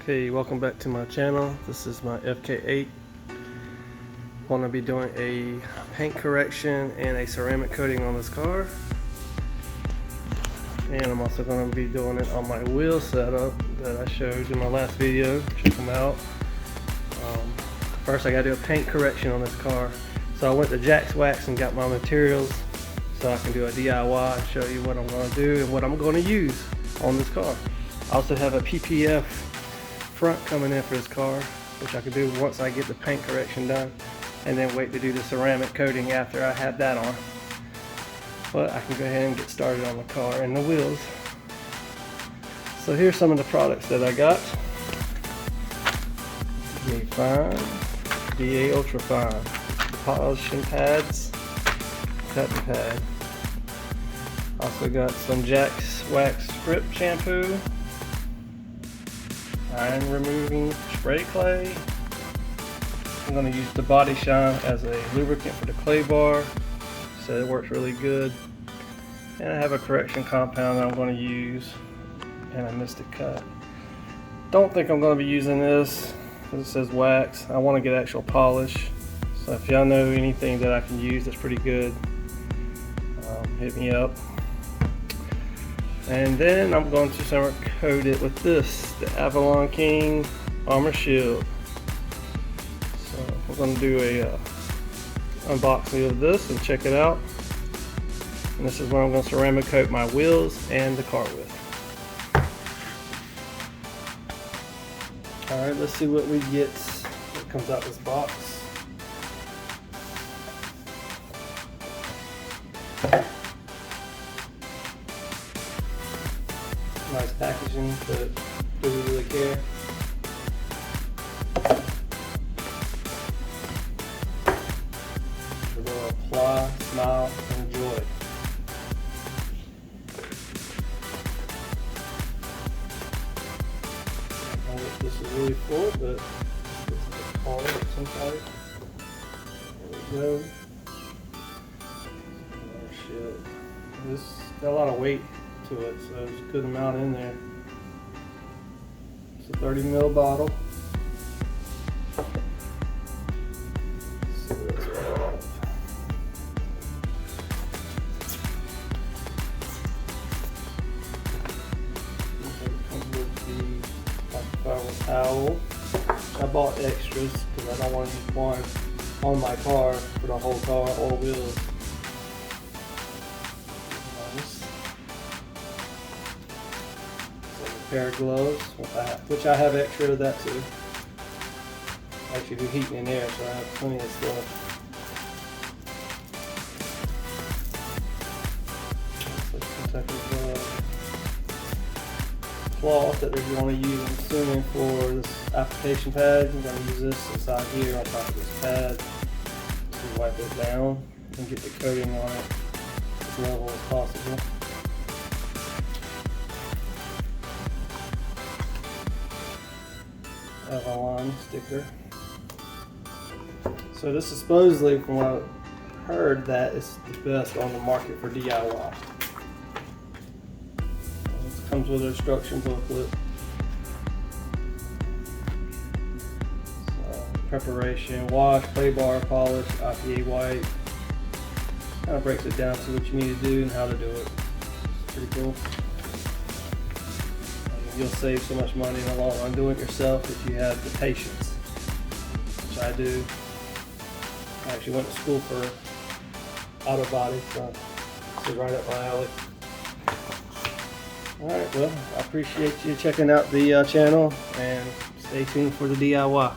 Okay, welcome back to my channel. This is my FK8. Want to be doing a paint correction and a ceramic coating on this car, and I'm also going to be doing it on my wheel setup that I showed in my last video. Check them out. First I got to do a paint correction on this car, so I went to Jack's Wax and got my materials so I can do a DIY and show you what I'm going to do and what I'm going to use on this car. I also have a PPF front coming in for this car, which I can do once I get the paint correction done, and then wait to do the ceramic coating after I have that on. But I can go ahead and get started on the car and the wheels. So here's some of the products that I got. DA Fine, DA Ultra Fine, polishing pads, cutting pad. Also got some Jack's Wax Strip shampoo, iron removing spray clay. I'm going to use the Body Shine as a lubricant for the clay bar, so it works really good. And I have a correction compound that I'm going to use, and I missed a cut. Don't think I'm going to be using this because it says wax. I want to get actual polish, so if y'all know anything that I can use that's pretty good, hit me up. And then I'm going to ceramic coat it with this, the AvalonKing Armor Shield. So we're going to do a unboxing of this and check it out. And this is where I'm going to ceramic coat my wheels and the car with. Alright, let's see what we get that comes out this box. Nice packaging, but do we really care? We're going to apply, smile, and enjoy. I don't know what this is really for, but it's a collar of some type. There we go. Oh shit. This got a lot of weight to it, so there's a good amount in there. It's a 30 ml bottle. Let's see what it's about. It comes with the microfiber towel. I bought extras because I don't want to use one on my car for the whole car or wheels. Pair of gloves, which I have extra of that too. I actually do heating in there, so I have plenty of stuff. Some type of cloth that you want to use, I'm assuming, for this application pad. I'm going to use this inside here on top of this pad to wipe it down and get the coating on it as level as possible. Avalon sticker. So this is supposedly, from what I've heard, that it's the best on the market for DIY. This comes with an instruction booklet. So, preparation, wash, clay bar, polish, IPA white. Kind of breaks it down to what you need to do and how to do it. It's pretty cool. You'll save so much money in the long run doing it yourself if you have the patience, which I do. I actually went to school for auto body, so this is right up my alley. Alright, well, I appreciate you checking out the channel, and stay tuned for the DIY.